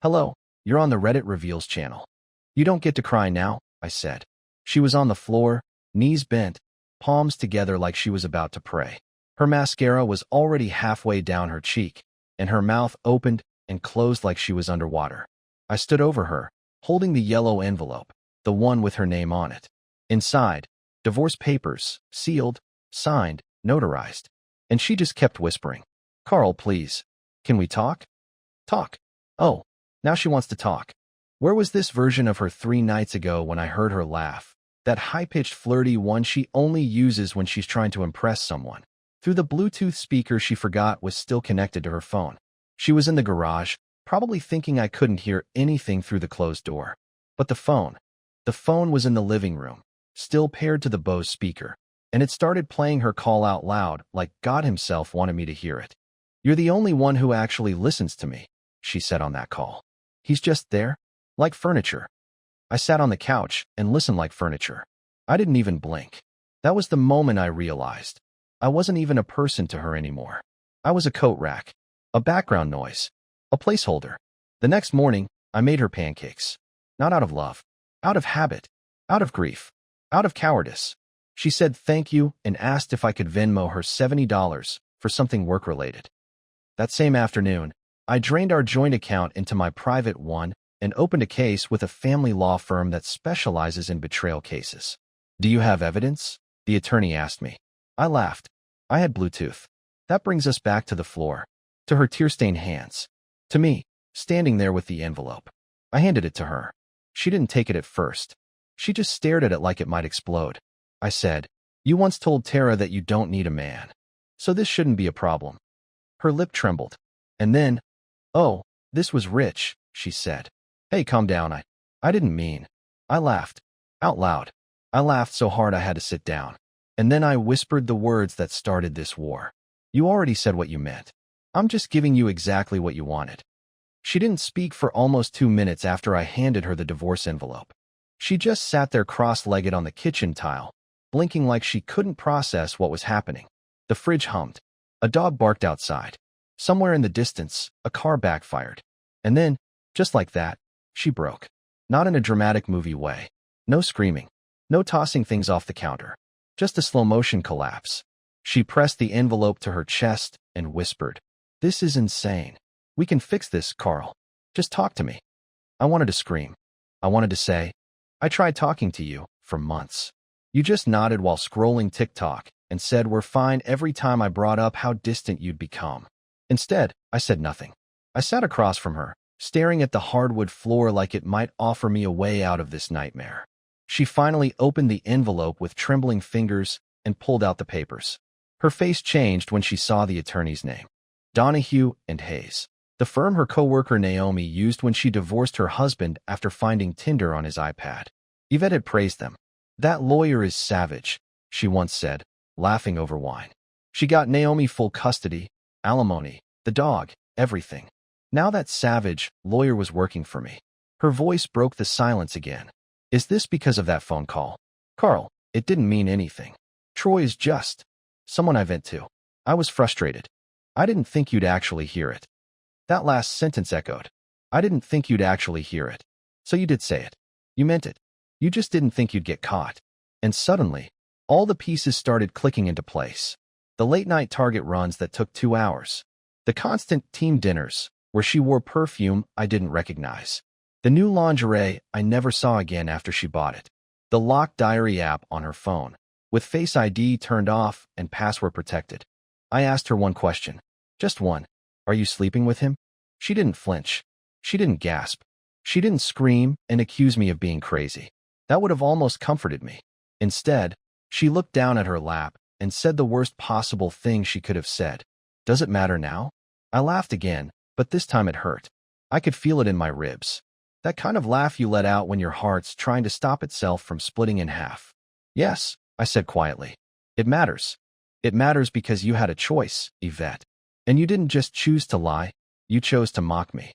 Hello, you're on the Reddit Reveals channel. You don't get to cry now, I said. She was on the floor, knees bent, palms together like she was about to pray. Her mascara was already halfway down her cheek, and her mouth opened and closed like she was underwater. I stood over her, holding the yellow envelope, the one with her name on it. Inside, divorce papers, sealed, signed, notarized. And she just kept whispering, "Carl, please. Can we talk?" Talk. Oh, now she wants to talk. Where was this version of her 3 nights ago when I heard her laugh? That high-pitched flirty one she only uses when she's trying to impress someone. Through the Bluetooth speaker she forgot was still connected to her phone. She was in the garage, probably thinking I couldn't hear anything through the closed door. But the phone was in the living room, still paired to the Bose speaker, and it started playing her call out loud like God himself wanted me to hear it. "You're the only one who actually listens to me," she said on that call. "He's just there, like furniture." I sat on the couch and listened like furniture. I didn't even blink. That was the moment I realized I wasn't even a person to her anymore. I was a coat rack, a background noise, a placeholder. The next morning, I made her pancakes. Not out of love, out of habit, out of grief, out of cowardice. She said thank you and asked if I could Venmo her $70 for something work-related. That same afternoon, I drained our joint account into my private one and opened a case with a family law firm that specializes in betrayal cases. "Do you have evidence?" the attorney asked me. I laughed. I had Bluetooth. That brings us back to the floor, to her tear-stained hands, to me, standing there with the envelope. I handed it to her. She didn't take it at first. She just stared at it like it might explode. I said, "You once told Tara that you don't need a man, so this shouldn't be a problem." Her lip trembled. And then, "Oh, this was rich," she said. "Hey, calm down, I didn't mean." I laughed. Out loud. I laughed so hard I had to sit down. And then I whispered the words that started this war. "You already said what you meant. I'm just giving you exactly what you wanted." She didn't speak for almost 2 minutes after I handed her the divorce envelope. She just sat there cross-legged on the kitchen tile, blinking like she couldn't process what was happening. The fridge hummed. A dog barked outside. Somewhere in the distance, a car backfired. And then, just like that, she broke. Not in a dramatic movie way. No screaming. No tossing things off the counter. Just a slow-motion collapse. She pressed the envelope to her chest and whispered, "This is insane. We can fix this, Carl. Just talk to me." I wanted to scream. I wanted to say, "I tried talking to you for months. You just nodded while scrolling TikTok and said we're fine every time I brought up how distant you'd become." Instead, I said nothing. I sat across from her, staring at the hardwood floor like it might offer me a way out of this nightmare. She finally opened the envelope with trembling fingers and pulled out the papers. Her face changed when she saw the attorney's name. Donahue and Hayes. The firm her coworker Naomi used when she divorced her husband after finding Tinder on his iPad. Yvette had praised them. "That lawyer is savage," she once said, laughing over wine. "She got Naomi full custody, alimony, the dog, everything. Now that savage lawyer was working for me." Her voice broke the silence again. "Is this because of that phone call?" "Carl, it didn't mean anything. Troy is just someone I vent to." I was frustrated. "I didn't think you'd actually hear it." That last sentence echoed. "I didn't think you'd actually hear it. So you did say it. You meant it. You just didn't think you'd get caught." And suddenly, all the pieces started clicking into place. The late-night Target runs that took 2 hours. The constant team dinners, where she wore perfume I didn't recognize. The new lingerie I never saw again after she bought it. The locked diary app on her phone, with Face ID turned off and password protected. I asked her one question. Just one. "Are you sleeping with him?" She didn't flinch. She didn't gasp. She didn't scream and accuse me of being crazy. That would have almost comforted me. Instead, she looked down at her lap and said the worst possible thing she could have said. "Does it matter now?" I laughed again, but this time it hurt. I could feel it in my ribs. That kind of laugh you let out when your heart's trying to stop itself from splitting in half. "Yes," I said quietly. "It matters. It matters because you had a choice, Yvette. And you didn't just choose to lie, you chose to mock me."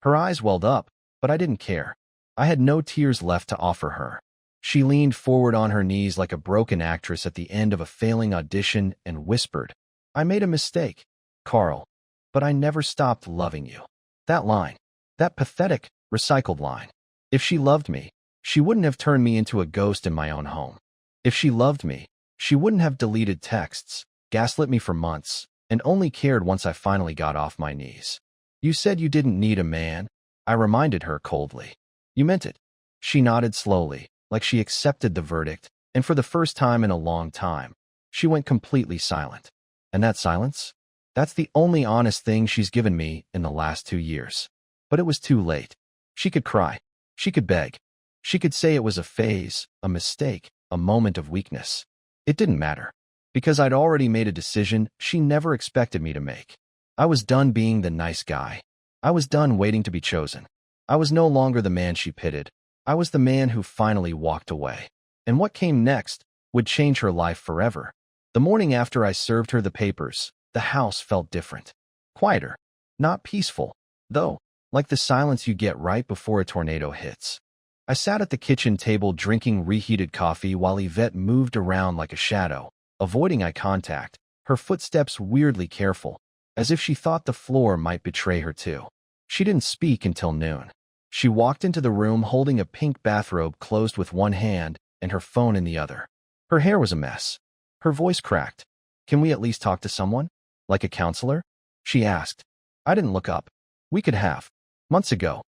Her eyes welled up, but I didn't care. I had no tears left to offer her. She leaned forward on her knees like a broken actress at the end of a failing audition and whispered, "I made a mistake, Carl, but I never stopped loving you." That line, That pathetic, recycled line. If she loved me, she wouldn't have turned me into a ghost in my own home. If she loved me, she wouldn't have deleted texts, gaslit me for months, and only cared once I finally got off my knees. You said you didn't need a man, I reminded her coldly. You meant it. She nodded slowly, like she accepted the verdict, and for the first time in a long time, she went completely silent. And that silence? That's the only honest thing she's given me in the last 2 years. But it was too late. She could cry. She could beg. She could say it was a phase, a mistake, a moment of weakness. It didn't matter, because I'd already made a decision she never expected me to make. I was done being the nice guy. I was done waiting to be chosen. I was no longer the man she pitied. I was the man who finally walked away. And what came next would change her life forever. The morning after I served her the papers, the house felt different. Quieter. Not peaceful, though, like the silence you get right before a tornado hits. I sat at the kitchen table drinking reheated coffee while Yvette moved around like a shadow, avoiding eye contact, her footsteps weirdly careful, as if she thought the floor might betray her too. She didn't speak until noon. She walked into the room holding a pink bathrobe closed with one hand and her phone in the other. Her hair was a mess. Her voice cracked. "Can we at least talk to someone? Like a counselor?" she asked. I didn't look up. "We could have. Months ago."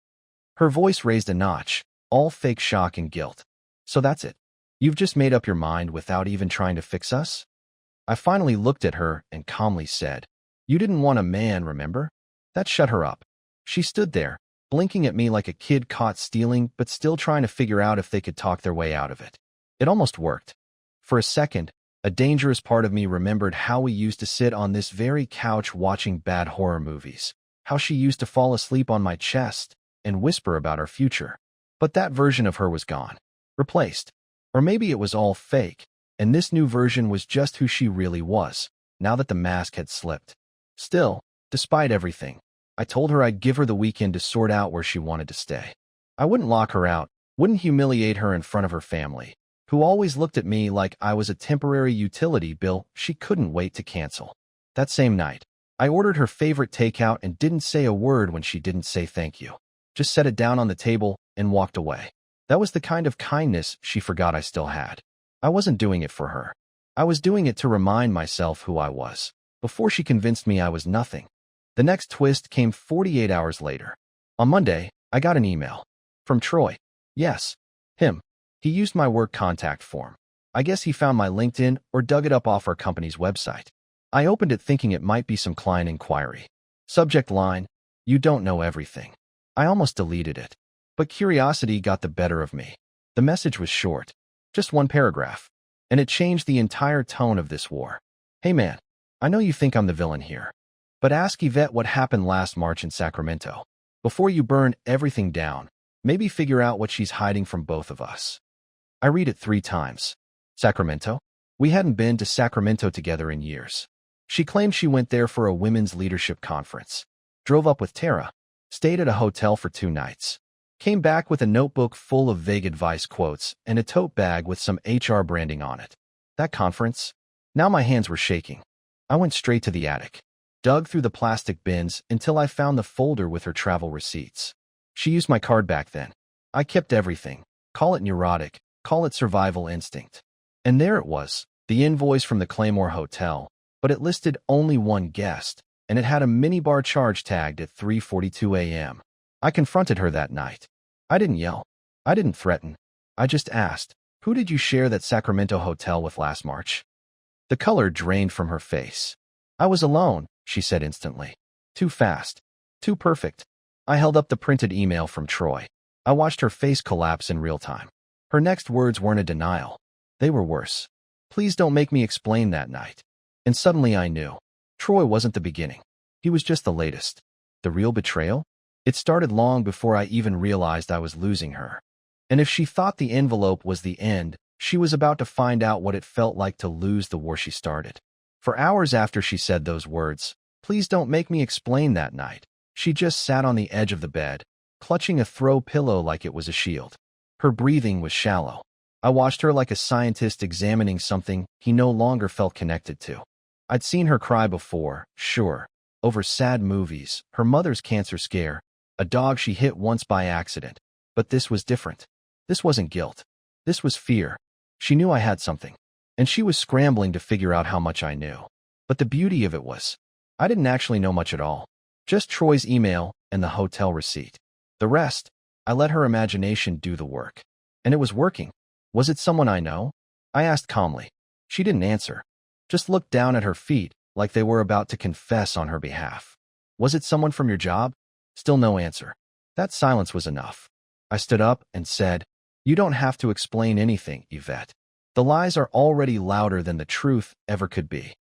Her voice raised a notch, all fake shock and guilt. "So that's it? You've just made up your mind without even trying to fix us?" I finally looked at her and calmly said, "You didn't want a man, remember?" That shut her up. She stood there, blinking at me like a kid caught stealing but still trying to figure out if they could talk their way out of it. It almost worked. For a second, a dangerous part of me remembered how we used to sit on this very couch watching bad horror movies, how she used to fall asleep on my chest and whisper about our future. But that version of her was gone, replaced. Or maybe it was all fake, and this new version was just who she really was, now that the mask had slipped. Still, despite everything, I told her I'd give her the weekend to sort out where she wanted to stay. I wouldn't lock her out, wouldn't humiliate her in front of her family, who always looked at me like I was a temporary utility bill she couldn't wait to cancel. That same night, I ordered her favorite takeout and didn't say a word when she didn't say thank you. Just set it down on the table and walked away. That was the kind of kindness she forgot I still had. I wasn't doing it for her. I was doing it to remind myself who I was, before she convinced me I was nothing. The next twist came 48 hours later. On Monday, I got an email. From Troy. Yes, him. He used my work contact form. I guess he found my LinkedIn or dug it up off our company's website. I opened it thinking it might be some client inquiry. Subject line, "You don't know everything." I almost deleted it. But curiosity got the better of me. The message was short, just one paragraph, and it changed the entire tone of this war. "Hey man, I know you think I'm the villain here, but ask Yvette what happened last March in Sacramento. Before you burn everything down, maybe figure out what she's hiding from both of us." I read it 3 times. Sacramento? We hadn't been to Sacramento together in years. She claimed she went there for a women's leadership conference. Drove up with Tara. Stayed at a hotel for 2 nights. Came back with a notebook full of vague advice quotes and a tote bag with some HR branding on it. That conference? Now my hands were shaking. I went straight to the attic. Dug through the plastic bins until I found the folder with her travel receipts. She used my card back then. I kept everything. Call it neurotic. Call it survival instinct. And there it was, the invoice from the Claymore Hotel, but it listed only one guest, and it had a minibar charge tagged at 3:42 a.m. I confronted her that night. I didn't yell. I didn't threaten. I just asked, "Who did you share that Sacramento hotel with last March?" The color drained from her face. "I was alone," she said instantly. Too fast. Too perfect. I held up the printed email from Troy. I watched her face collapse in real time. Her next words weren't a denial. They were worse. "Please don't make me explain that night." And suddenly I knew. Troy wasn't the beginning. He was just the latest. The real betrayal? It started long before I even realized I was losing her. And if she thought the envelope was the end, she was about to find out what it felt like to lose the war she started. For hours after she said those words, "Please don't make me explain that night," she just sat on the edge of the bed, clutching a throw pillow like it was a shield. Her breathing was shallow. I watched her like a scientist examining something he no longer felt connected to. I'd seen her cry before, sure, over sad movies, her mother's cancer scare, a dog she hit once by accident. But this was different. This wasn't guilt. This was fear. She knew I had something, and she was scrambling to figure out how much I knew. But the beauty of it was, I didn't actually know much at all. Just Troy's email and the hotel receipt. The rest, I let her imagination do the work. And it was working. Was it someone I know? I asked calmly. She didn't answer. Just looked down at her feet like they were about to confess on her behalf. Was it someone from your job? Still no answer. That silence was enough. I stood up and said, "You don't have to explain anything, Yvette. The lies are already louder than the truth ever could be."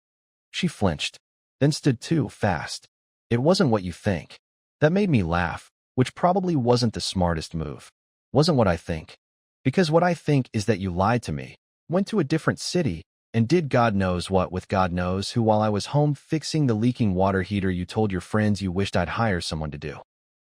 She flinched, then stood too fast. "It wasn't what you think." That made me laugh, which probably wasn't the smartest move. Wasn't what I think. Because what I think is that you lied to me, went to a different city, and did God knows what with God knows who while I was home fixing the leaking water heater you told your friends you wished I'd hire someone to do.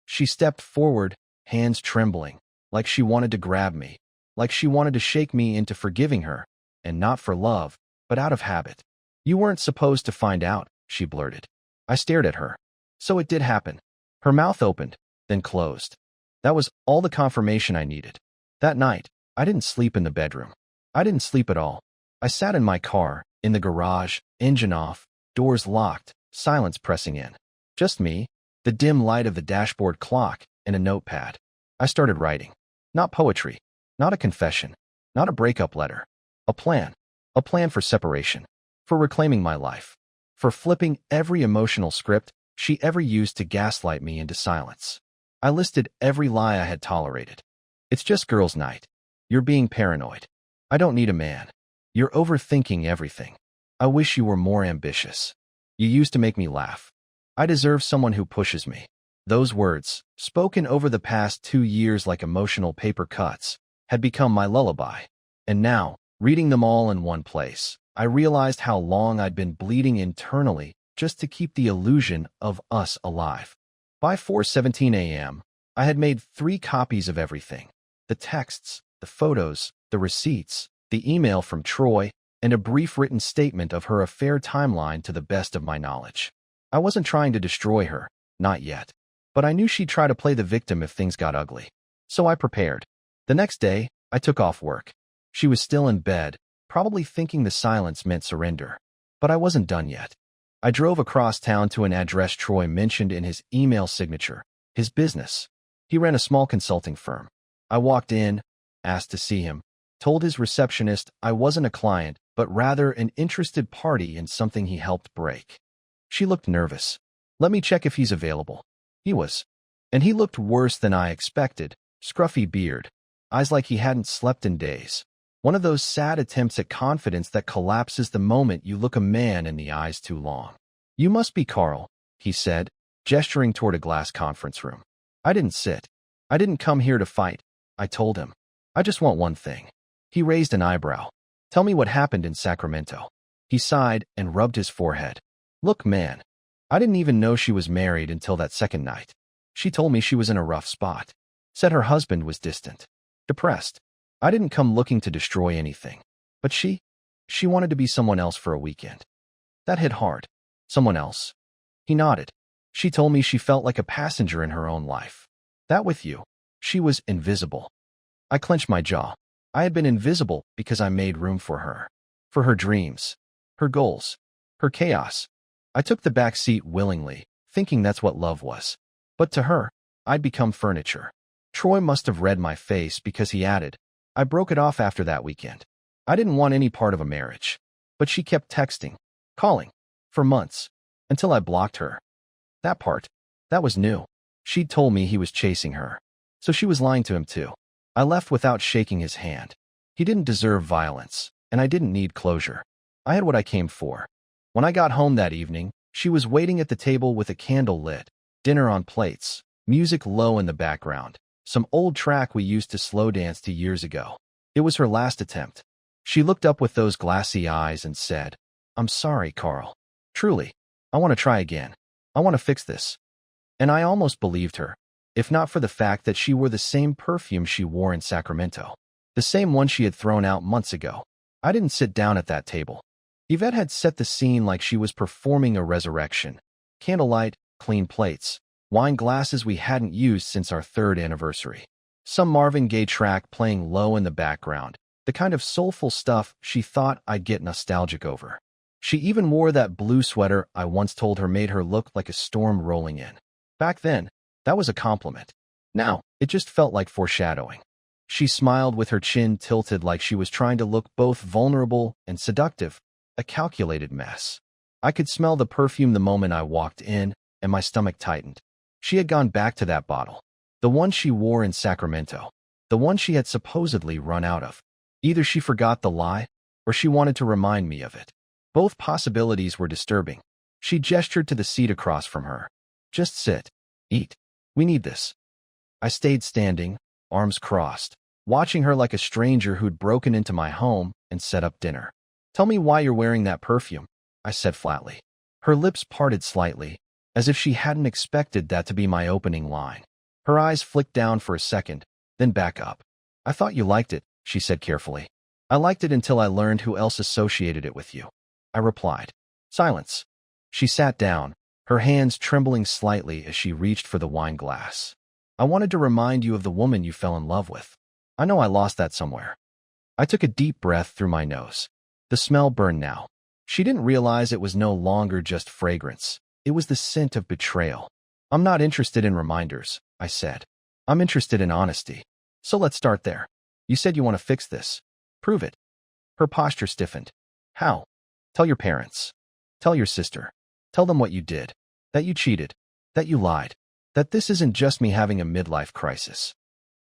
She stepped forward, hands trembling, like she wanted to grab me, like she wanted to shake me into forgiving her, and not for love, but out of habit. "You weren't supposed to find out," she blurted. I stared at her. So it did happen. Her mouth opened, then closed. That was all the confirmation I needed. That night, I didn't sleep in the bedroom. I didn't sleep at all. I sat in my car, in the garage, engine off, doors locked, silence pressing in. Just me, the dim light of the dashboard clock, and a notepad. I started writing. Not poetry, not a confession, not a breakup letter. A plan. A plan for separation. For reclaiming my life. For flipping every emotional script she ever used to gaslight me into silence. I listed every lie I had tolerated. "It's just girls' night. You're being paranoid. I don't need a man. You're overthinking everything. I wish you were more ambitious. You used to make me laugh. I deserve someone who pushes me." Those words, spoken over the past 2 years like emotional paper cuts, had become my lullaby. And now, reading them all in one place, I realized how long I'd been bleeding internally just to keep the illusion of us alive. By 4:17 a.m., I had made 3 copies of everything. The texts, the photos, the receipts, the email from Troy, and a brief written statement of her affair timeline to the best of my knowledge. I wasn't trying to destroy her, not yet. But I knew she'd try to play the victim if things got ugly. So I prepared. The next day, I took off work. She was still in bed, probably thinking the silence meant surrender. But I wasn't done yet. I drove across town to an address Troy mentioned in his email signature, his business. He ran a small consulting firm. I walked in, asked to see him, told his receptionist I wasn't a client, but rather an interested party in something he helped break. She looked nervous. "Let me check if he's available." He was. And he looked worse than I expected, scruffy beard, eyes like he hadn't slept in days. One of those sad attempts at confidence that collapses the moment you look a man in the eyes too long. "You must be Carl," he said, gesturing toward a glass conference room. I didn't sit. "I didn't come here to fight," I told him. "I just want one thing." He raised an eyebrow. "Tell me what happened in Sacramento." He sighed and rubbed his forehead. "Look, man, I didn't even know she was married until that second night. She told me she was in a rough spot. Said her husband was distant. Depressed. I didn't come looking to destroy anything. But she wanted to be someone else for a weekend. That hit hard. Someone else." He nodded. "She told me she felt like a passenger in her own life. That with you. She was invisible." I clenched my jaw. I had been invisible because I made room for her. For her dreams. Her goals. Her chaos. I took the back seat willingly, thinking that's what love was. But to her, I'd become furniture. Troy must have read my face because he added, "I broke it off after that weekend. I didn't want any part of a marriage." But she kept texting, calling, for months, until I blocked her. That part, that was new. She'd told me he was chasing her. So she was lying to him too. I left without shaking his hand. He didn't deserve violence, and I didn't need closure. I had what I came for. When I got home that evening, she was waiting at the table with a candle lit, dinner on plates, music low in the background, some old track we used to slow dance to years ago. It was her last attempt. She looked up with those glassy eyes and said, "I'm sorry, Carl. Truly, I want to try again. I want to fix this." And I almost believed her, if not for the fact that she wore the same perfume she wore in Sacramento, the same one she had thrown out months ago. I didn't sit down at that table. Yvette had set the scene like she was performing a resurrection. Candlelight, clean plates, wine glasses we hadn't used since our third anniversary. Some Marvin Gaye track playing low in the background, the kind of soulful stuff she thought I'd get nostalgic over. She even wore that blue sweater I once told her made her look like a storm rolling in. Back then, that was a compliment. Now, it just felt like foreshadowing. She smiled with her chin tilted like she was trying to look both vulnerable and seductive, a calculated mess. I could smell the perfume the moment I walked in, and my stomach tightened. She had gone back to that bottle. The one she wore in Sacramento. The one she had supposedly run out of. Either she forgot the lie, or she wanted to remind me of it. Both possibilities were disturbing. She gestured to the seat across from her. Just sit. Eat. We need this. I stayed standing, arms crossed, watching her like a stranger who'd broken into my home and set up dinner. Tell me why you're wearing that perfume, I said flatly. Her lips parted slightly, as if she hadn't expected that to be my opening line. Her eyes flicked down for a second, then back up. I thought you liked it, she said carefully. I liked it until I learned who else associated it with you. I replied. Silence. She sat down, her hands trembling slightly as she reached for the wine glass. I wanted to remind you of the woman you fell in love with. I know I lost that somewhere. I took a deep breath through my nose. The smell burned now. She didn't realize it was no longer just fragrance. It was the scent of betrayal. I'm not interested in reminders, I said. I'm interested in honesty. So let's start there. You said you want to fix this. Prove it. Her posture stiffened. How? Tell your parents. Tell your sister. Tell them what you did. That you cheated. That you lied. That this isn't just me having a midlife crisis.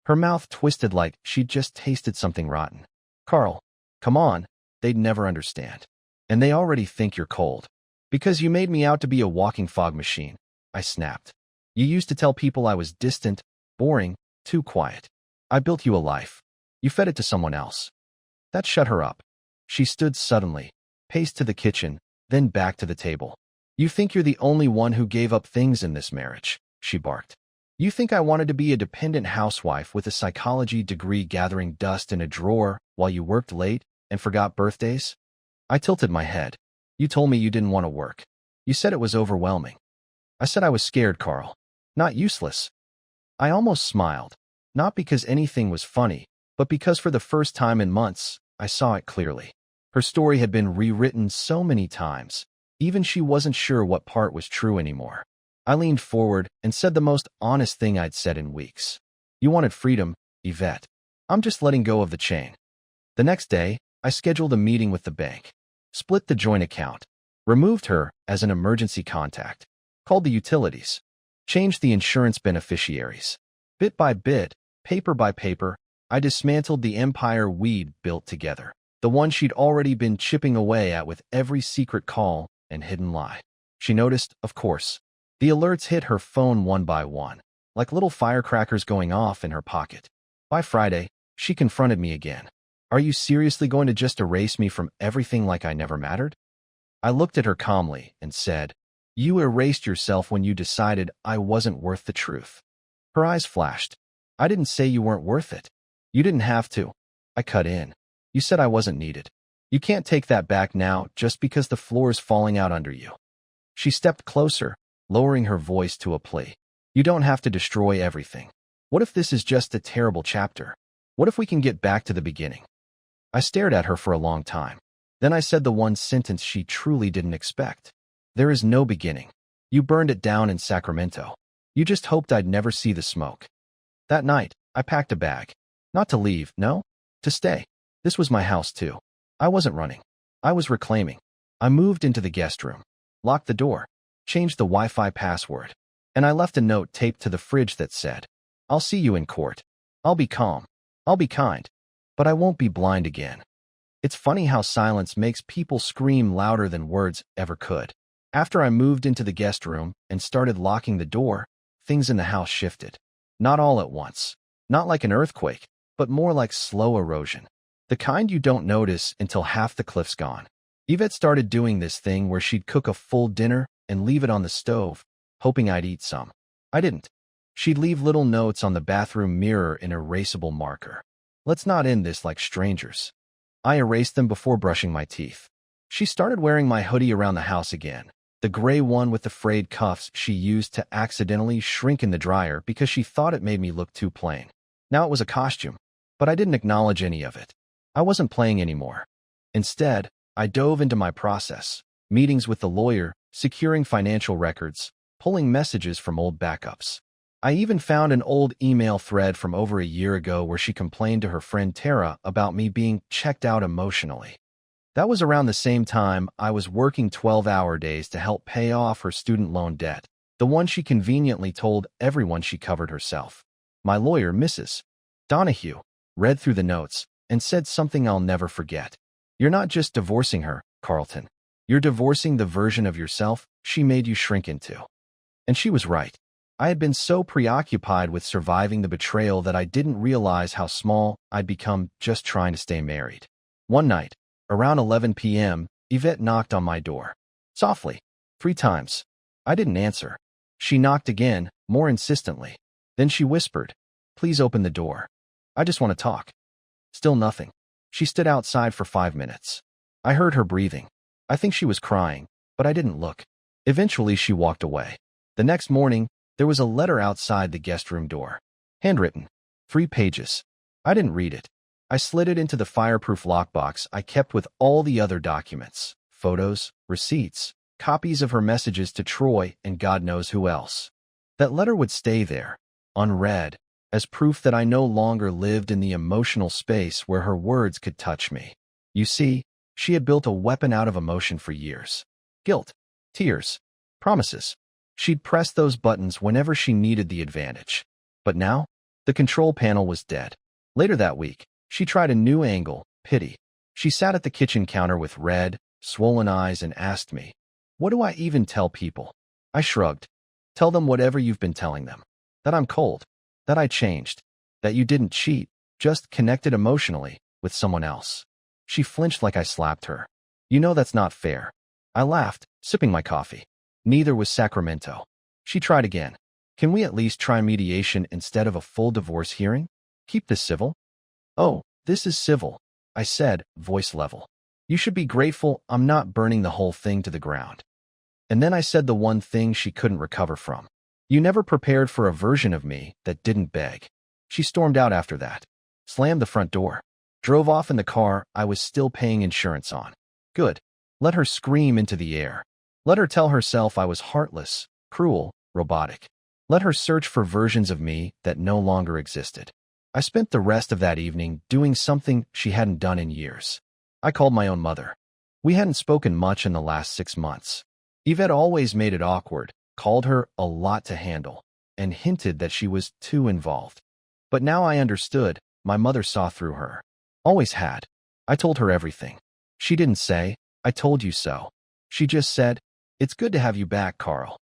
Her mouth twisted like she'd just tasted something rotten. Carl, come on. They'd never understand. And they already think you're cold. Because you made me out to be a walking fog machine, I snapped. You used to tell people I was distant, boring, too quiet. I built you a life. You fed it to someone else. That shut her up. She stood suddenly, paced to the kitchen, then back to the table. You think you're the only one who gave up things in this marriage, she barked. You think I wanted to be a dependent housewife with a psychology degree gathering dust in a drawer while you worked late and forgot birthdays? I tilted my head. You told me you didn't want to work. You said it was overwhelming. I said I was scared, Carl. Not useless. I almost smiled, not because anything was funny, but because for the first time in months, I saw it clearly. Her story had been rewritten so many times, even she wasn't sure what part was true anymore. I leaned forward and said the most honest thing I'd said in weeks. You wanted freedom, Yvette. I'm just letting go of the chain. The next day, I scheduled a meeting with the bank, split the joint account, removed her as an emergency contact, called the utilities, changed the insurance beneficiaries. Bit by bit, paper by paper, I dismantled the empire we'd built together, the one she'd already been chipping away at with every secret call and hidden lie. She noticed, of course. The alerts hit her phone one by one, like little firecrackers going off in her pocket. By Friday, she confronted me again. Are you seriously going to just erase me from everything like I never mattered? I looked at her calmly and said, You erased yourself when you decided I wasn't worth the truth. Her eyes flashed. I didn't say you weren't worth it. You didn't have to. I cut in. You said I wasn't needed. You can't take that back now just because the floor is falling out under you. She stepped closer, lowering her voice to a plea. You don't have to destroy everything. What if this is just a terrible chapter? What if we can get back to the beginning? I stared at her for a long time. Then I said the one sentence she truly didn't expect. There is no beginning. You burned it down in Sacramento. You just hoped I'd never see the smoke. That night, I packed a bag. Not to leave, no, to stay. This was my house too. I wasn't running. I was reclaiming. I moved into the guest room, locked the door, changed the Wi-Fi password, and I left a note taped to the fridge that said, I'll see you in court. I'll be calm. I'll be kind. But I won't be blind again. It's funny how silence makes people scream louder than words ever could. After I moved into the guest room and started locking the door, things in the house shifted. Not all at once. Not like an earthquake, but more like slow erosion. The kind you don't notice until half the cliff's gone. Yvette started doing this thing where she'd cook a full dinner and leave it on the stove, hoping I'd eat some. I didn't. She'd leave little notes on the bathroom mirror in erasable marker. Let's not end this like strangers. I erased them before brushing my teeth. She started wearing my hoodie around the house again, The gray one with the frayed cuffs she used to accidentally shrink in the dryer because she thought it made me look too plain. Now it was a costume, but I didn't acknowledge any of it. I wasn't playing anymore. Instead, I dove into my process, meetings with the lawyer, securing financial records, pulling messages from old backups. I even found an old email thread from over a year ago where she complained to her friend Tara about me being checked out emotionally. That was around the same time I was working 12-hour days to help pay off her student loan debt, the one she conveniently told everyone she covered herself. My lawyer, Mrs. Donahue, read through the notes and said something I'll never forget. "You're not just divorcing her, Carlton. You're divorcing the version of yourself she made you shrink into." And she was right. I had been so preoccupied with surviving the betrayal that I didn't realize how small I'd become just trying to stay married. One night, around 11 p.m., Yvette knocked on my door. Softly, 3 times. I didn't answer. She knocked again, more insistently. Then she whispered, "Please open the door. I just want to talk." Still nothing. She stood outside for 5 minutes. I heard her breathing. I think she was crying, but I didn't look. Eventually, she walked away. The next morning, there was a letter outside the guest room door. Handwritten. 3 pages. I didn't read it. I slid it into the fireproof lockbox I kept with all the other documents, photos, receipts, copies of her messages to Troy and God knows who else. That letter would stay there, unread, as proof that I no longer lived in the emotional space where her words could touch me. You see, she had built a weapon out of emotion for years. Guilt, tears, promises. She'd press those buttons whenever she needed the advantage. But now, the control panel was dead. Later that week, she tried a new angle, pity. She sat at the kitchen counter with red, swollen eyes and asked me, "What do I even tell people?" I shrugged. "Tell them whatever you've been telling them. That I'm cold. That I changed. That you didn't cheat, just connected emotionally with someone else." She flinched like I slapped her. "You know that's not fair." I laughed, sipping my coffee. Neither was Sacramento. She tried again. "Can we at least try mediation instead of a full divorce hearing? Keep this civil?" "Oh, this is civil," I said, voice level. "You should be grateful I'm not burning the whole thing to the ground." And then I said the one thing she couldn't recover from. "You never prepared for a version of me that didn't beg." She stormed out after that, slammed the front door, drove off in the car I was still paying insurance on. Good. Let her scream into the air. Let her tell herself I was heartless, cruel, robotic. Let her search for versions of me that no longer existed. I spent the rest of that evening doing something she hadn't done in years. I called my own mother. We hadn't spoken much in the last 6 months. Yvette always made it awkward, called her a lot to handle, and hinted that she was too involved. But now I understood. My mother saw through her. Always had. I told her everything. She didn't say, "I told you so." She just said, "It's good to have you back, Carl."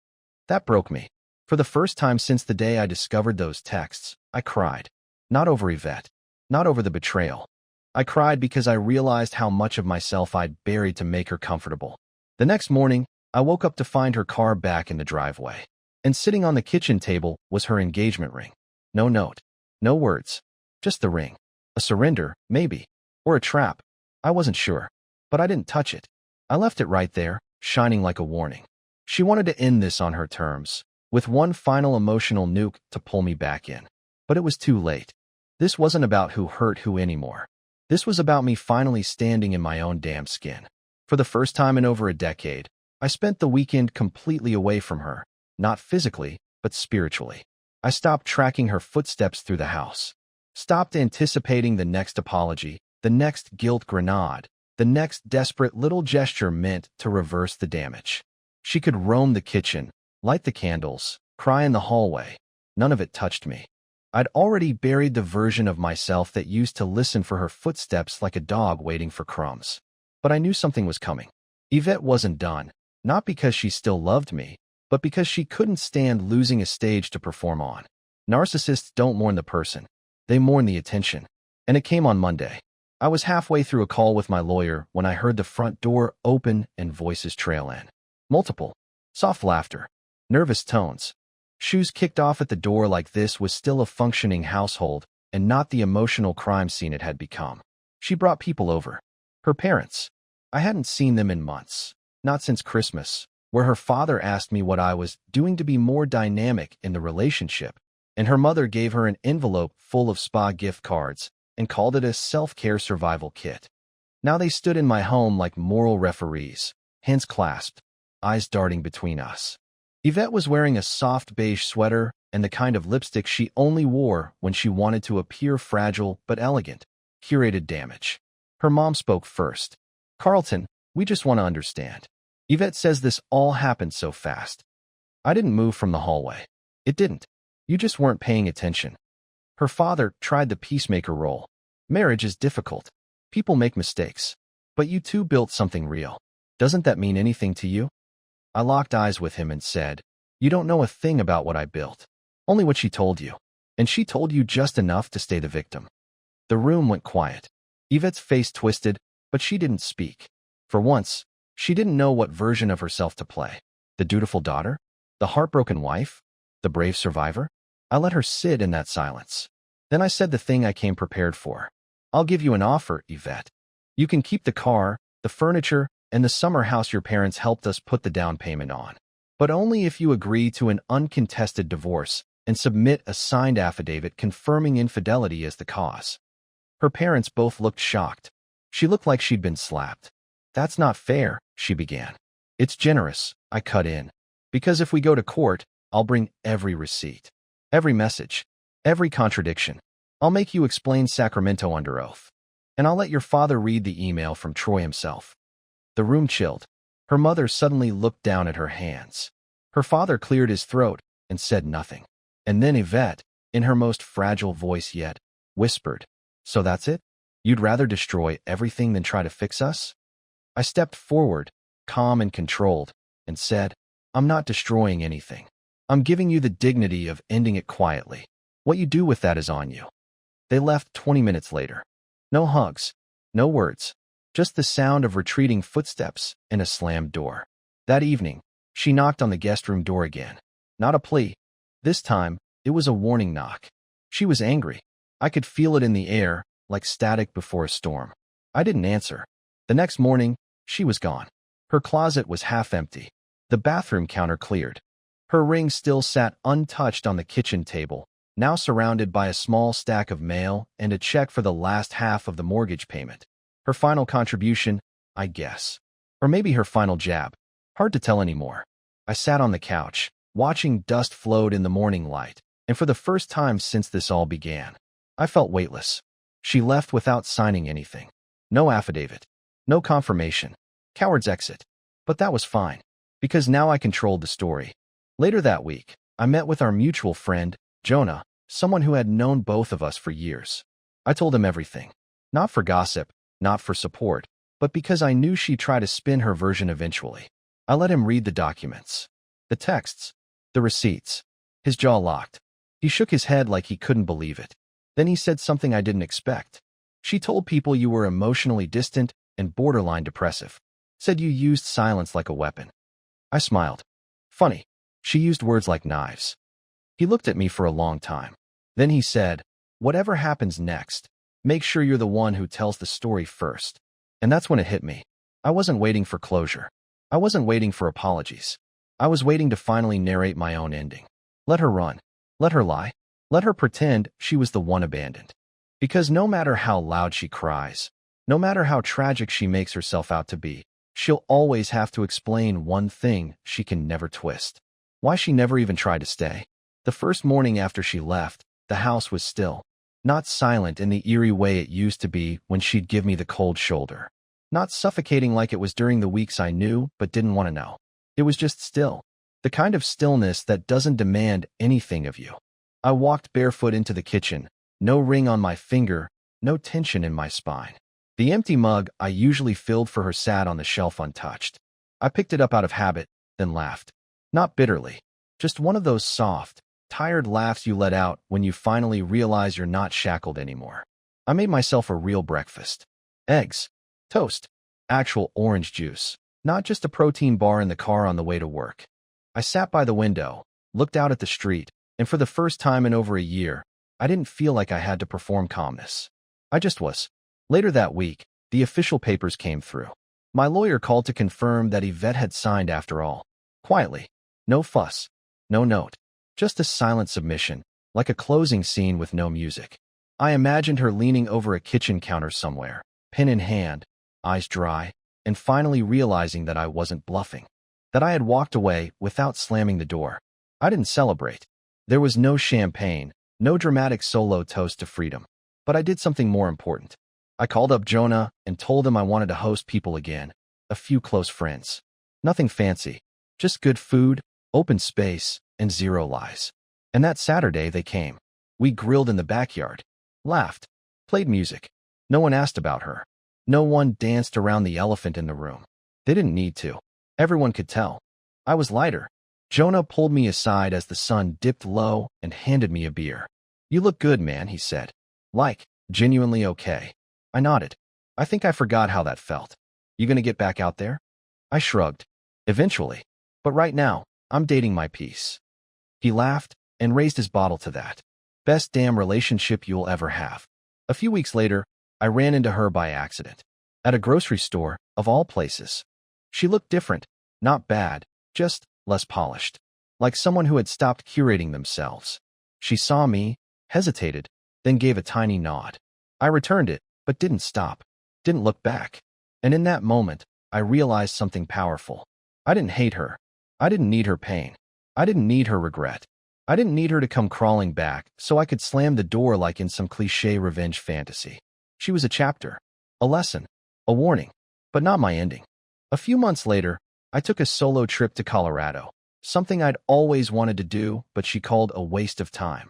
That broke me. For the first time since the day I discovered those texts, I cried. Not over Yvette. Not over the betrayal. I cried because I realized how much of myself I'd buried to make her comfortable. The next morning, I woke up to find her car back in the driveway. And sitting on the kitchen table was her engagement ring. No note. No words. Just the ring. A surrender, maybe. Or a trap. I wasn't sure. But I didn't touch it. I left it right there, shining like a warning. She wanted to end this on her terms, with one final emotional nuke to pull me back in. But it was too late. This wasn't about who hurt who anymore. This was about me finally standing in my own damn skin. For the first time in over a decade, I spent the weekend completely away from her, not physically, but spiritually. I stopped tracking her footsteps through the house. Stopped anticipating the next apology, the next guilt grenade, the next desperate little gesture meant to reverse the damage. She could roam the kitchen, light the candles, cry in the hallway. None of it touched me. I'd already buried the version of myself that used to listen for her footsteps like a dog waiting for crumbs. But I knew something was coming. Yvette wasn't done, not because she still loved me, but because she couldn't stand losing a stage to perform on. Narcissists don't mourn the person. They mourn the attention. And it came on Monday. I was halfway through a call with my lawyer when I heard the front door open and voices trail in. Multiple. Soft laughter. Nervous tones. Shoes kicked off at the door like this was still a functioning household and not the emotional crime scene it had become. She brought people over. Her parents. I hadn't seen them in months. Not since Christmas. where her father asked me what I was doing to be more dynamic in the relationship, and her mother gave her an envelope full of spa gift cards and called it a self-care survival kit. Now they stood in my home like moral referees, hands clasped, eyes darting between us. Yvette was wearing a soft beige sweater and the kind of lipstick she only wore when she wanted to appear fragile but elegant. Curated damage. Her mom spoke first. "Carlton, we just want to understand. Yvette says this all happened so fast." I didn't move from the hallway. "It didn't. You just weren't paying attention." Her father tried the peacemaker role. "Marriage is difficult. People make mistakes. But you two built something real. Doesn't that mean anything to you?" I locked eyes with him and said, "You don't know a thing about what I built. Only what she told you. And she told you just enough to stay the victim." The room went quiet. Yvette's face twisted, but she didn't speak. For once, she didn't know what version of herself to play. The dutiful daughter? The heartbroken wife? The brave survivor? I let her sit in that silence. Then I said the thing I came prepared for. "I'll give you an offer, Yvette. You can keep the car, the furniture, and the summer house your parents helped us put the down payment on. But only if you agree to an uncontested divorce and submit a signed affidavit confirming infidelity as the cause." Her parents both looked shocked. She looked like she'd been slapped. "That's not fair," she began. "It's generous," I cut in. "Because if we go to court, I'll bring every receipt, every message, every contradiction. I'll make you explain Sacramento under oath. And I'll let your father read the email from Troy himself." The room chilled. Her mother suddenly looked down at her hands. Her father cleared his throat and said nothing. And then Yvette, in her most fragile voice yet, whispered, "So that's it? You'd rather destroy everything than try to fix us?" I stepped forward, calm and controlled, and said, "I'm not destroying anything. I'm giving you the dignity of ending it quietly. What you do with that is on you." They left 20 minutes later. No hugs, no words, just the sound of retreating footsteps and a slammed door. That evening, she knocked on the guest room door again. Not a plea. This time, it was a warning knock. She was angry. I could feel it in the air, like static before a storm. I didn't answer. The next morning, she was gone. Her closet was half empty. The bathroom counter cleared. Her ring still sat untouched on the kitchen table, now surrounded by a small stack of mail and a check for the last half of the mortgage payment. Her final contribution, I guess. Or maybe her final jab. Hard to tell anymore. I sat on the couch, watching dust float in the morning light, and for the first time since this all began, I felt weightless. She left without signing anything. No affidavit. No confirmation. Coward's exit. But that was fine, because now I controlled the story. Later that week, I met with our mutual friend, Jonah, someone who had known both of us for years. I told him everything. Not for gossip, not for support, but because I knew she'd try to spin her version eventually. I let him read the documents. The texts. The receipts. His jaw locked. He shook his head like he couldn't believe it. Then he said something I didn't expect. "She told people you were emotionally distant and borderline depressive. Said you used silence like a weapon." I smiled. "Funny. She used words like knives." He looked at me for a long time. Then he said, "Whatever happens next, make sure you're the one who tells the story first." And that's when it hit me. I wasn't waiting for closure. I wasn't waiting for apologies. I was waiting to finally narrate my own ending. Let her run. Let her lie. Let her pretend she was the one abandoned. Because no matter how loud she cries, no matter how tragic she makes herself out to be, she'll always have to explain one thing she can never twist. Why she never even tried to stay. The first morning after she left, the house was still. Not silent in the eerie way it used to be when she'd give me the cold shoulder. Not suffocating like it was during the weeks I knew but didn't want to know. It was just still. The kind of stillness that doesn't demand anything of you. I walked barefoot into the kitchen, no ring on my finger, no tension in my spine. The empty mug I usually filled for her sat on the shelf untouched. I picked it up out of habit, then laughed. Not bitterly. Just one of those soft, tired laughs you let out when you finally realize you're not shackled anymore. I made myself a real breakfast. Eggs. Toast. Actual orange juice. Not just a protein bar in the car on the way to work. I sat by the window, looked out at the street, and for the first time in over a year, I didn't feel like I had to perform calmness. I just was. Later that week, the official papers came through. My lawyer called to confirm that Yvette had signed after all. Quietly. No fuss. No note. Just a silent submission, like a closing scene with no music. I imagined her leaning over a kitchen counter somewhere, pen in hand, eyes dry, and finally realizing that I wasn't bluffing. That I had walked away without slamming the door. I didn't celebrate. There was no champagne, no dramatic solo toast to freedom. But I did something more important. I called up Jonah and told him I wanted to host people again, a few close friends. Nothing fancy, just good food, open space, and zero lies. And that Saturday they came. We grilled in the backyard, laughed, played music. No one asked about her. No one danced around the elephant in the room. They didn't need to. Everyone could tell. I was lighter. Jonah pulled me aside as the sun dipped low and handed me a beer. "You look good, man," he said. "Like, genuinely okay." I nodded. I think I forgot how that felt. "You gonna get back out there?" I shrugged. "Eventually. But right now, I'm dating my peace." He laughed and raised his bottle to that. "Best damn relationship you'll ever have." A few weeks later, I ran into her by accident. At a grocery store, of all places. She looked different. Not bad, just less polished. Like someone who had stopped curating themselves. She saw me, hesitated, then gave a tiny nod. I returned it, but didn't stop. Didn't look back. And in that moment, I realized something powerful. I didn't hate her. I didn't need her pain. I didn't need her regret. I didn't need her to come crawling back so I could slam the door like in some cliché revenge fantasy. She was a chapter, a lesson, a warning, but not my ending. A few months later, I took a solo trip to Colorado, something I'd always wanted to do, but she called a waste of time.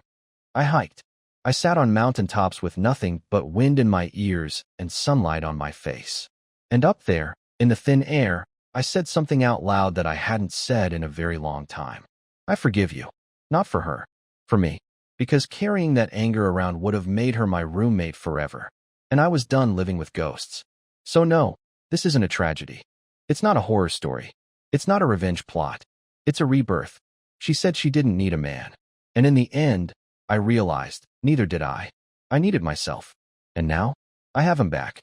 I hiked. I sat on mountaintops with nothing but wind in my ears and sunlight on my face. And up there, in the thin air, I said something out loud that I hadn't said in a very long time. I forgive you. Not for her. For me. Because carrying that anger around would have made her my roommate forever. And I was done living with ghosts. So no, this isn't a tragedy. It's not a horror story. It's not a revenge plot. It's a rebirth. She said she didn't need a man. And in the end, I realized, neither did I. I needed myself. And now, I have him back.